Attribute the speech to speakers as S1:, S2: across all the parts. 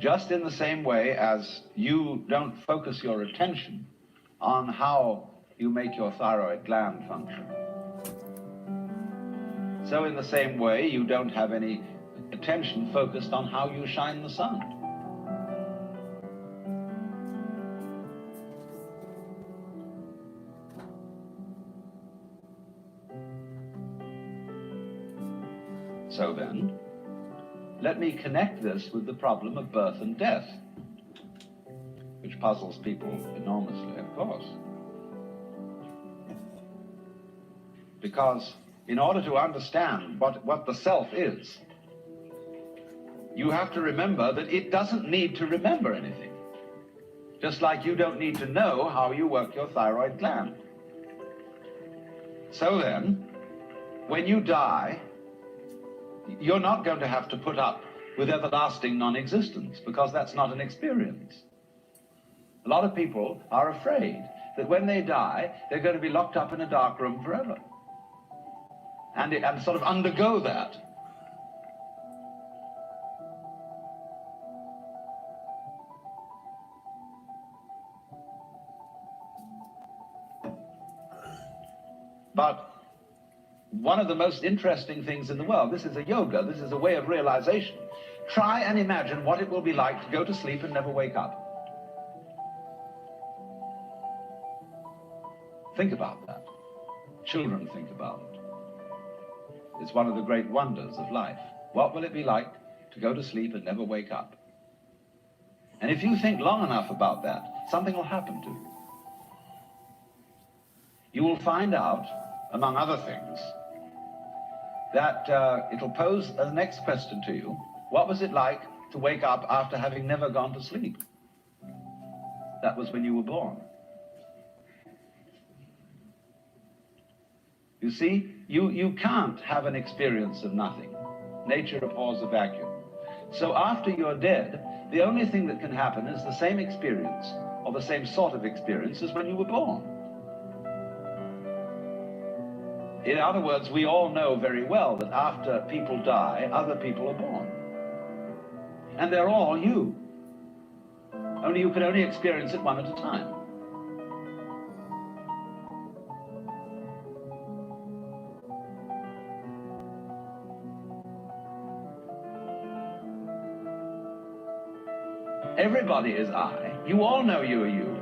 S1: just in the same way as you don't focus your attention on how you make your thyroid gland function, so in the same way you don't have any attention focused on how you shine the sun. So then, let me connect this with the problem of birth and death, which puzzles people enormously, of course. Because in order to understand what the self is, you have to remember that it doesn't need to remember anything. Just like you don't need to know how you work your thyroid gland. So then, when you die, you're not going to have to put up with everlasting non-existence, because that's not an experience. A lot of people are afraid that when they die, they're going to be locked up in a dark room forever and sort of undergo that. But one of the most interesting things in the world, this is a yoga, this is a way of realization. Try and imagine what it will be like to go to sleep and never wake up. Think about that. Children think about it. It's one of the great wonders of life. What will it be like to go to sleep and never wake up? And if you think long enough about that, something will happen to you. You will find out, among other things, that it'll pose the next question to you. What was it like to wake up after having never gone to sleep? That was when you were born. You see, you can't have an experience of nothing. Nature abhors a vacuum. So after you're dead, the only thing that can happen is the same experience, or the same sort of experience as when you were born. In other words, we all know very well that after people die, other people are born. And they're all you. Only you can only experience it one at a time. Everybody is I. You all know you are you.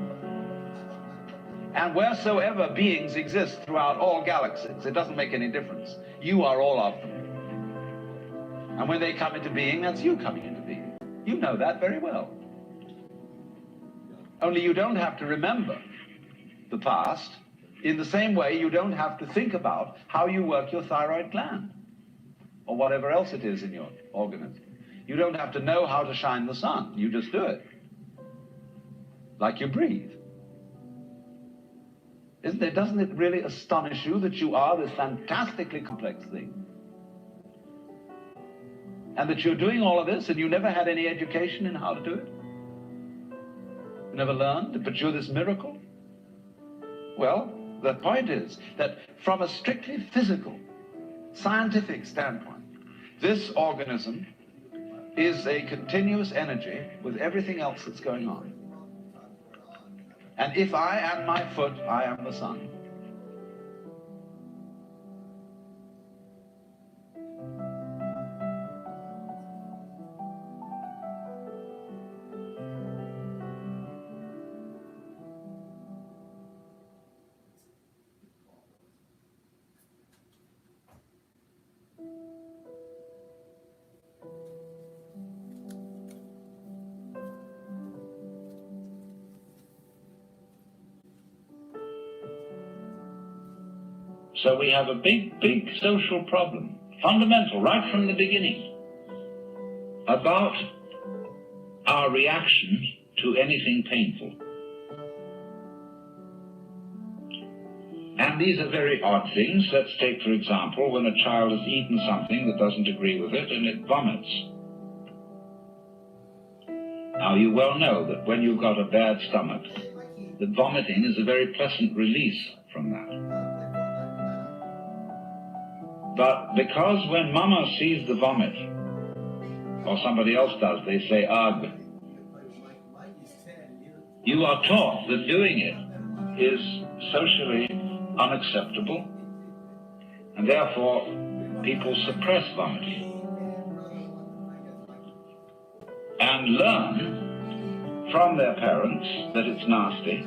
S1: And wheresoever beings exist throughout all galaxies, it doesn't make any difference. You are all of them. And when they come into being, that's you coming into being. You know that very well. Only you don't have to remember the past. In the same way, you don't have to think about how you work your thyroid gland or whatever else it is in your organism. You don't have to know how to shine the sun. You just do it. Like you breathe. Doesn't it really astonish you that you are this fantastically complex thing? And that you're doing all of this and you never had any education in how to do it? You never learned, but you're this miracle? Well, the point is that from a strictly physical, scientific standpoint, this organism is a continuous energy with everything else that's going on. And if I am my foot, I am the sun. So we have a big social problem, fundamental, right from the beginning, about our reaction to anything painful. And these are very odd things. Let's take, for example, when a child has eaten something that doesn't agree with it and it vomits. Now, you well know that when you've got a bad stomach, that vomiting is a very pleasant release from that. But because when Mama sees the vomit, or somebody else does, they say, ugh, You are taught that doing it is socially unacceptable, and therefore people suppress vomiting and learn from their parents that it's nasty,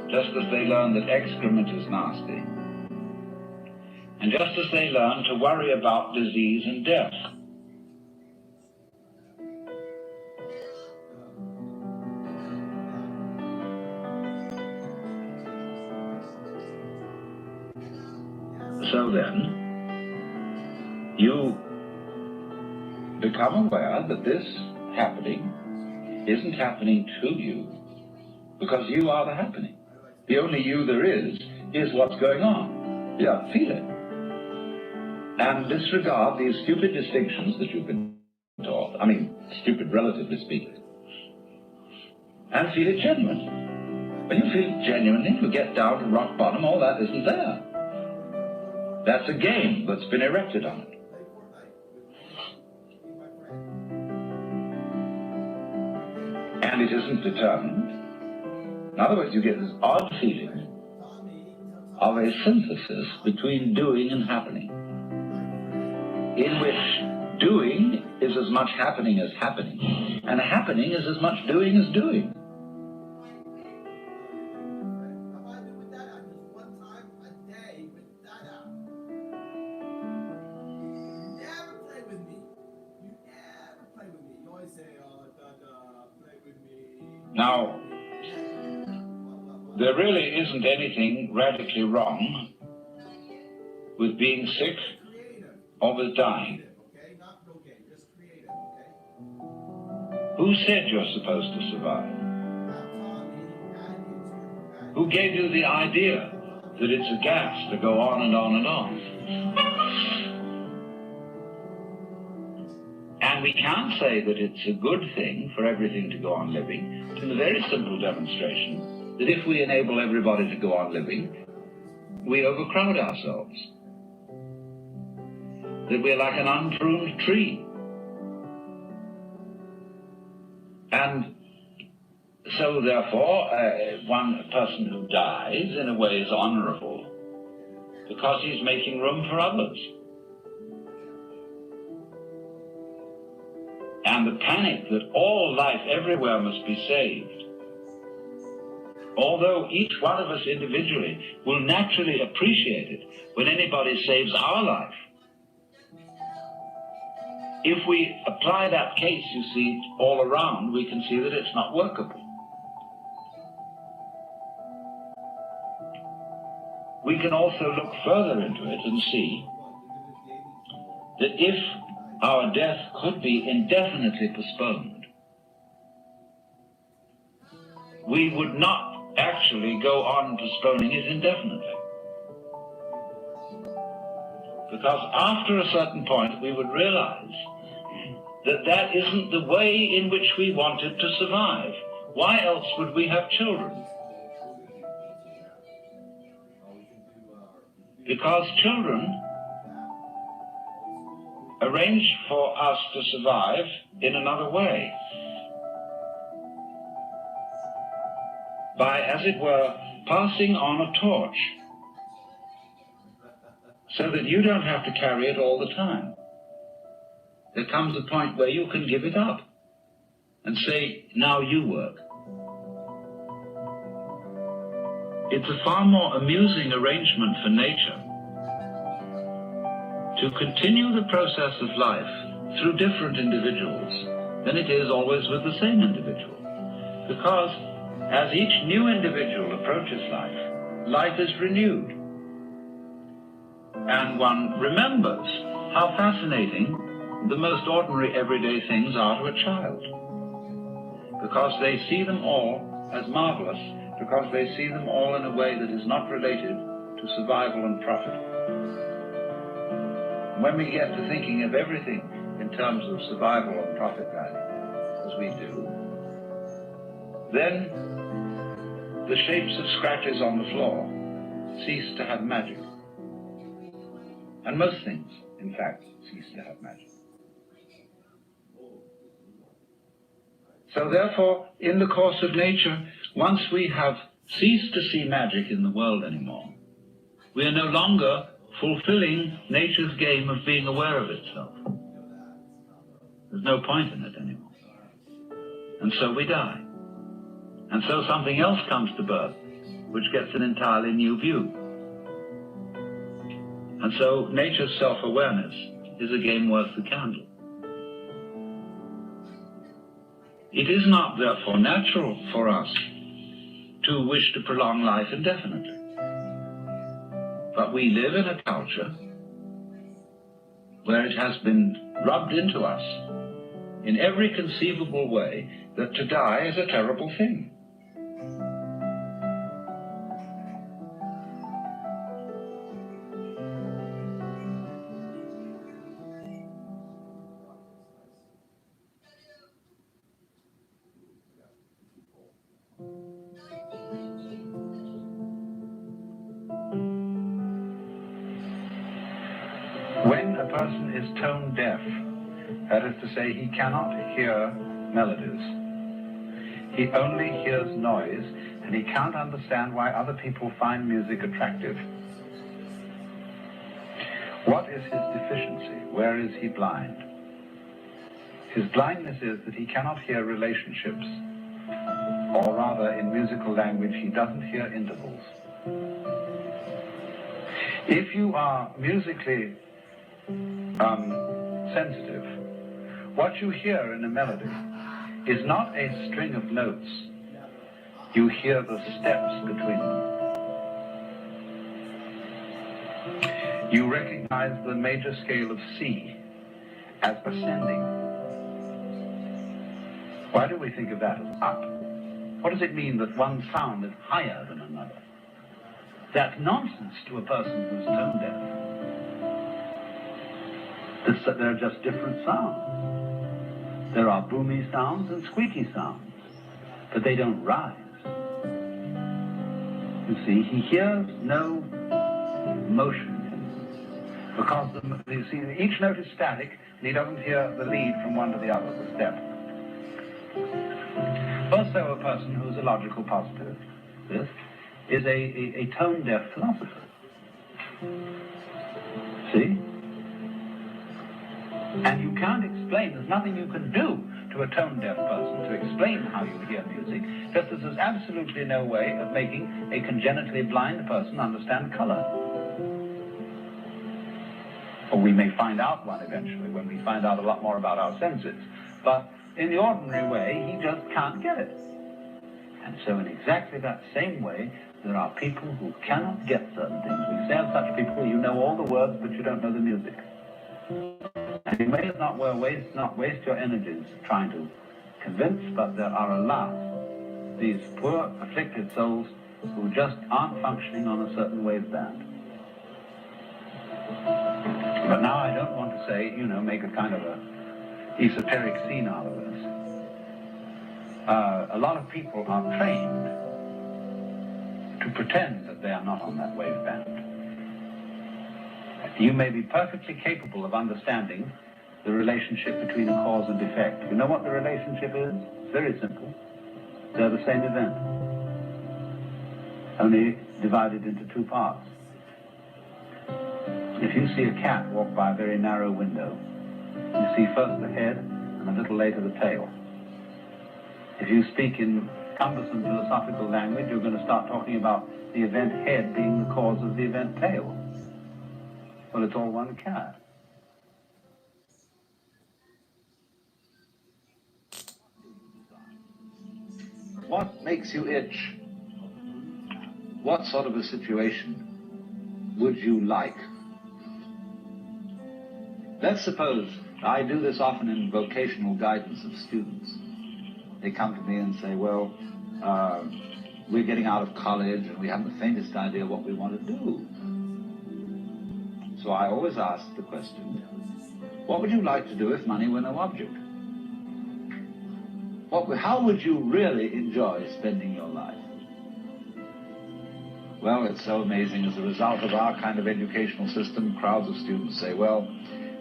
S1: just as they learn that excrement is nasty, and just as they learn to worry about disease and death. So then, you become aware that this happening isn't happening to you, because you are the happening. The only you there is what's going on. You don't feel it. And disregard these stupid distinctions that you've been taught. I mean, stupid relatively speaking. And feel it genuinely. When you feel it genuinely, you get down to rock bottom, all that isn't there. That's a game that's been erected on it. And it isn't determined. In other words, you get this odd feeling of a synthesis between doing and happening, in which doing is as much happening as happening, and happening is as much doing as doing. Now, there really isn't anything radically wrong with being sick or with dying. Who said you're supposed to survive? Who gave you the idea that it's a gas to go on and on and on? And we can say that it's a good thing for everything to go on living, in the very simple demonstration that if we enable everybody to go on living, we overcrowd ourselves. That we're like an unpruned tree. And so therefore, one person who dies in a way is honorable because he's making room for others. And the panic that all life everywhere must be saved, although each one of us individually will naturally appreciate it when anybody saves our life, if we apply that case, you see, all around, we can see that it's not workable. We can also look further into it and see that if our death could be indefinitely postponed, we would not actually go on postponing it indefinitely. Because after a certain point, we would realize that that isn't the way in which we wanted to survive. Why else would we have children? Because children arrange for us to survive in another way. By, as it were, passing on a torch, so that you don't have to carry it all the time. There comes a point where you can give it up and say, now you work. It's a far more amusing arrangement for nature to continue the process of life through different individuals than it is always with the same individual. Because as each new individual approaches life, life is renewed. And one remembers how fascinating the most ordinary everyday things are to a child. Because they see them all as marvelous, because they see them all in a way that is not related to survival and profit. When we get to thinking of everything in terms of survival and profit value, as we do, then the shapes of scratches on the floor cease to have magic. And most things, in fact, cease to have magic. So therefore, in the course of nature, once we have ceased to see magic in the world anymore, we are no longer fulfilling nature's game of being aware of itself. There's no point in it anymore. And so we die. And so something else comes to birth, which gets an entirely new view. And so nature's self-awareness is a game worth the candle. It is not, therefore, natural for us to wish to prolong life indefinitely. But we live in a culture where it has been rubbed into us in every conceivable way that to die is a terrible thing. When a person is tone deaf, that is to say, he cannot hear melodies. He only hears noise, and he can't understand why other people find music attractive. What is his deficiency? Where is he blind? His blindness is that he cannot hear relationships, or rather, in musical language, he doesn't hear intervals. If you are musically sensitive, what you hear in a melody is not a string of notes. You hear the steps between them. You recognize the major scale of C as ascending. Why do we think of that as up? What does it mean that one sound is higher than another? That's nonsense to a person who's tone deaf. There are just different sounds. There are boomy sounds and squeaky sounds, but they don't rise. You see, he hears no motion because you see, each note is static, and he doesn't hear the lead from one to the other, the step. Also, a person who is a logical positivist is a tone-deaf philosopher. See? And you can't explain, there's nothing you can do to a tone-deaf person to explain how you hear music, just as there's absolutely no way of making a congenitally blind person understand color. Or we may find out one eventually when we find out a lot more about our senses. But in the ordinary way, he just can't get it. And so in exactly that same way, there are people who cannot get certain things. We say of such people, you know all the words, but you don't know the music. And you may not waste your energies trying to convince, but there are, alas, these poor, afflicted souls who just aren't functioning on a certain waveband. But now I don't want to say, make a kind of a esoteric scene out of this. A lot of people are trained to pretend that they are not on that waveband. You may be perfectly capable of understanding the relationship between a cause and effect. You know what the relationship is? It's very simple. They're the same event, only divided into two parts. If you see a cat walk by a very narrow window, you see first the head and a little later the tail. If you speak in cumbersome philosophical language, you're going to start talking about the event head being the cause of the event tail. Well, it's all one cat. What makes you itch? What sort of a situation would you like? Let's suppose, I do this often in vocational guidance of students. They come to me and say, well, we're getting out of college and we haven't the faintest idea what we want to do. So I always ask the question, what would you like to do if money were no object? How would you really enjoy spending your life? Well, it's so amazing. As a result of our kind of educational system, crowds of students say, well,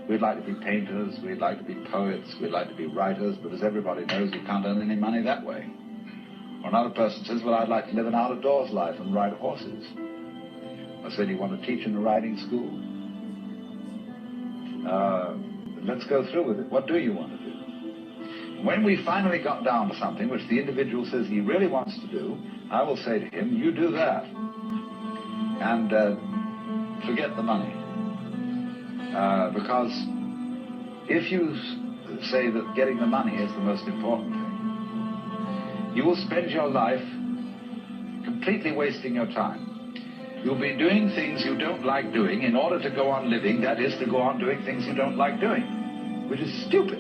S1: We'd like to be painters, we'd like to be poets, we'd like to be writers, but as everybody knows, you can't earn any money that way. Or another person says, well, I'd like to live an out-of-doors life and ride horses. I said, you want to teach in a riding school? Let's go through with it. What do you want to do? When we finally got down to something which the individual says he really wants to do, I will say to him, you do that. And forget the money. Because if you say that getting the money is the most important thing, you will spend your life completely wasting your time. You'll be doing things you don't like doing in order to go on living, that is, to go on doing things you don't like doing, which is stupid.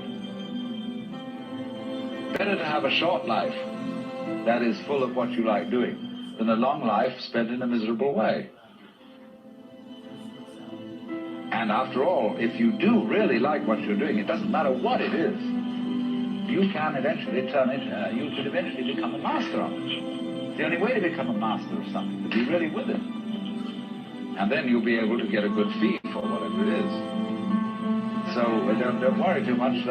S1: Better to have a short life that is full of what you like doing than a long life spent in a miserable way. And after all, if you do really like what you're doing, it doesn't matter what it is, you can eventually you could eventually become a master of it. It's the only way to become a master of something, to be really with it. And then you'll be able to get a good fee for whatever it is. So don't worry too much.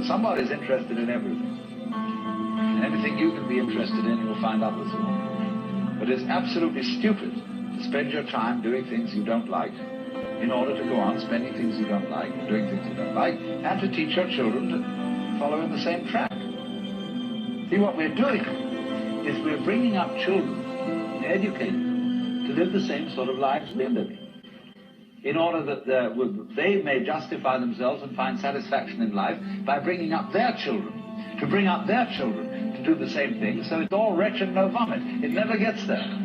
S1: Somebody's interested in everything. And anything you can be interested in, you'll find others will. But it's absolutely stupid to spend your time doing things you don't like in order to go on spending things you don't like, doing things you don't like, and to teach your children to follow in the same track. See, what we're doing is we're bringing up children, educating to live the same sort of lives we're living, in order that they may justify themselves and find satisfaction in life by bringing up their children, to bring up their children to do the same thing, so it's all wretch and no vomit. It never gets there.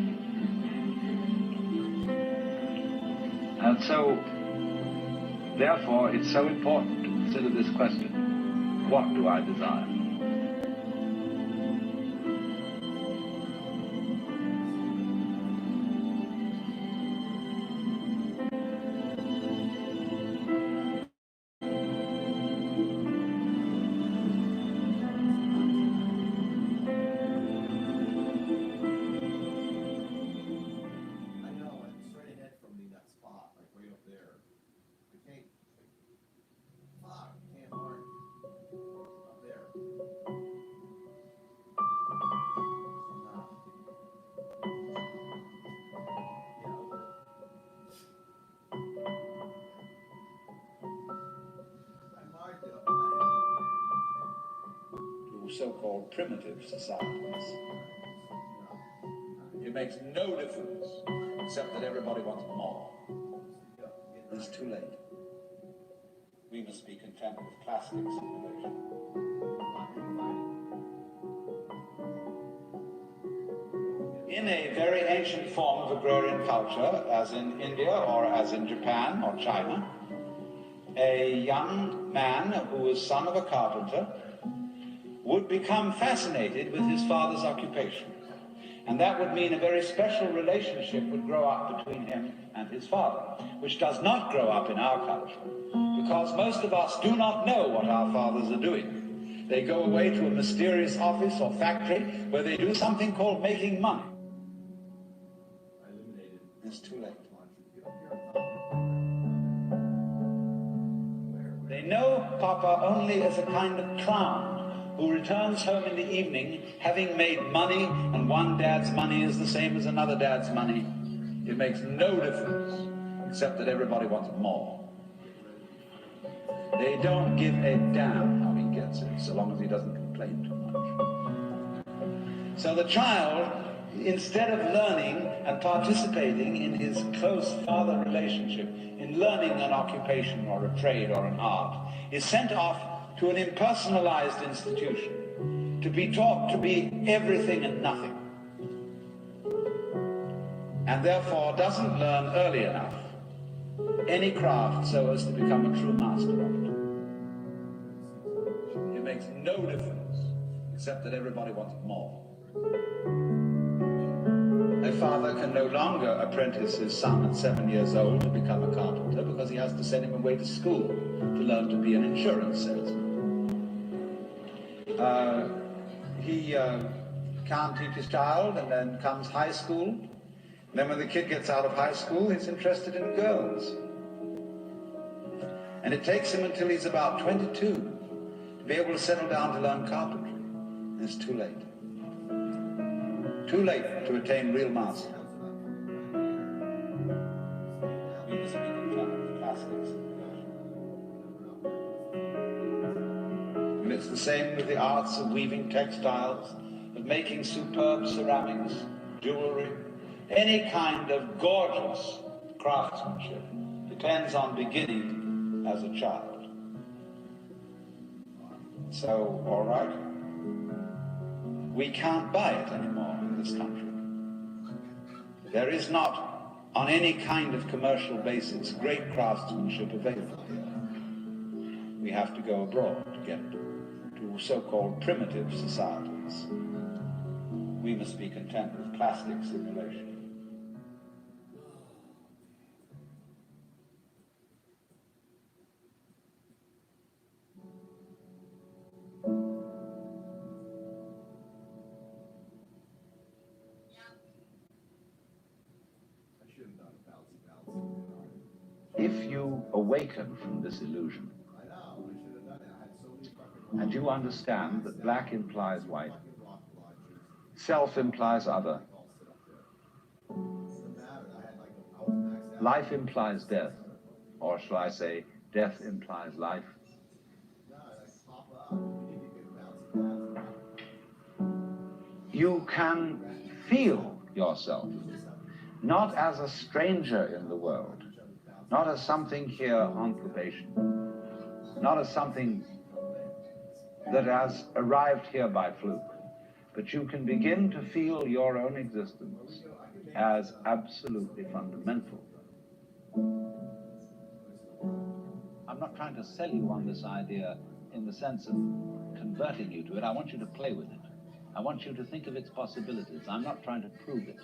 S1: And so, therefore, it's so important to consider this question: what do I desire? So-called primitive societies. It makes no difference, except that everybody wants more. It's too late. We must be content with classic civilization. In a very ancient form of agrarian culture, as in India or as in Japan or China, a young man who was son of a carpenter would become fascinated with his father's occupation. And that would mean a very special relationship would grow up between him and his father, which does not grow up in our culture, because most of us do not know what our fathers are doing. They go away to a mysterious office or factory where they do something called making money. It's too late. They know Papa only as a kind of clown who returns home in the evening having made money, and one dad's money is the same as another dad's money. It makes no difference, except that everybody wants more. They don't give a damn how he gets it, so long as he doesn't complain too much. So the child, instead of learning and participating in his close father relationship, in learning an occupation or a trade or an art, is sent off to an impersonalized institution, to be taught to be everything and nothing, and therefore doesn't learn early enough any craft so as to become a true master of it. It makes no difference, except that everybody wants more. A father can no longer apprentice his son at 7 years old to become a carpenter, because he has to send him away to school to learn to be an insurance salesman. He can't teach his child, and then comes high school. And then when the kid gets out of high school, he's interested in girls. And it takes him until he's about 22 to be able to settle down to learn carpentry. And it's too late. Too late to attain real mastery. And it's the same with the arts of weaving textiles, of making superb ceramics, jewelry. Any kind of gorgeous craftsmanship depends on beginning as a child. So, all right, we can't buy it anymore in this country. There is not, on any kind of commercial basis, great craftsmanship available here. We have to go abroad to get it, to so-called primitive societies. We must be content with plastic simulation. If you awaken from this illusion, and you understand that black implies white, self implies other, life implies death, or shall I say, death implies life, you can feel yourself not as a stranger in the world, not as something here on probation, not as something that has arrived here by fluke, but you can begin to feel your own existence as absolutely fundamental. I'm not trying to sell you on this idea in the sense of converting you to it. I want you to play with it. I want you to think of its possibilities. I'm not trying to prove it.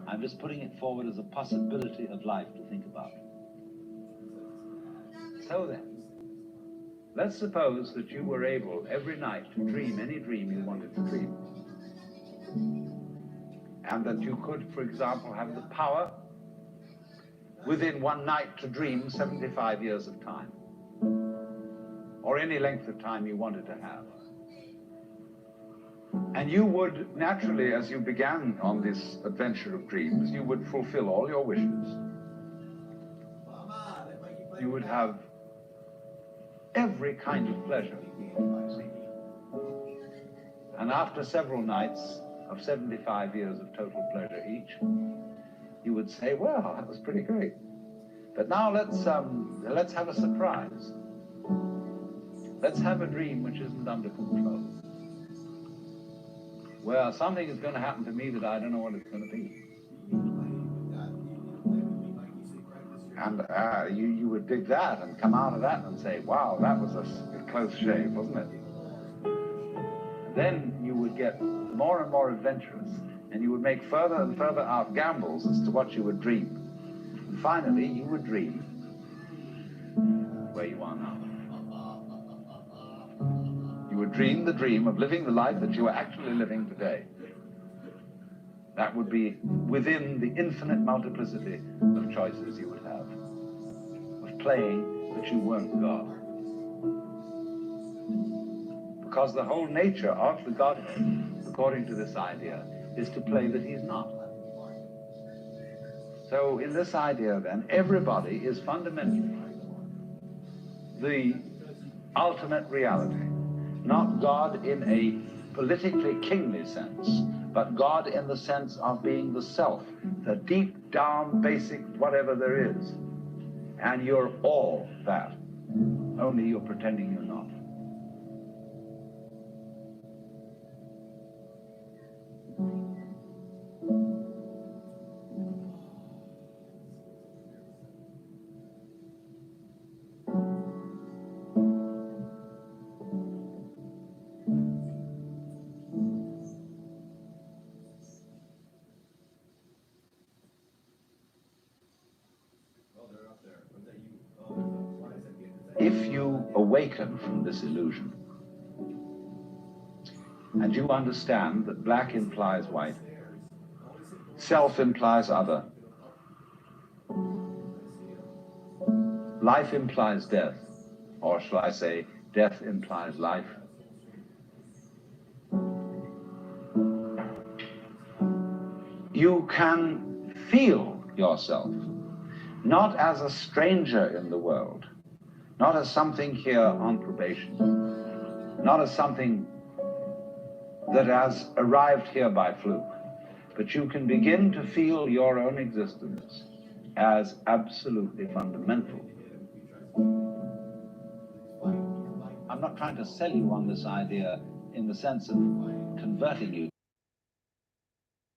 S1: I'm just putting it forward as a possibility of life to think about. So then, let's suppose that you were able every night to dream any dream you wanted to dream. And that you could, for example, have the power within one night to dream 75 years of time, or any length of time you wanted to have. And you would naturally, as you began on this adventure of dreams, you would fulfill all your wishes. You would have every kind of pleasure. And after several nights of 75 years of total pleasure each, you would say, well, that was pretty great. But now let's have a surprise. Let's have a dream which isn't under control. Well, something is going to happen to me that I don't know what it's going to be. And you would dig that and come out of that and say, wow, that was a close shave, wasn't it? And then you would get more and more adventurous, and you would make further and further out gambles as to what you would dream. And finally, you would dream where you are now. You would dream the dream of living the life that you are actually living today. That would be within the infinite multiplicity of choices you would have, of playing that you weren't God. Because the whole nature of the Godhead, according to this idea, is to play that he's not. So in this idea then, everybody is fundamentally the ultimate reality. Not God in a politically kingly sense, but God in the sense of being the self, the deep down basic whatever there is. And you're all that, only you're pretending you're not. If you awaken from this illusion, and you understand that black implies white, self implies other, life implies death, or shall I say, death implies life. You can feel yourself not as a stranger in the world, not as something here on probation, not as something that has arrived here by fluke, but you can begin to feel your own existence as absolutely fundamental. I'm not trying to sell you on this idea in the sense of converting you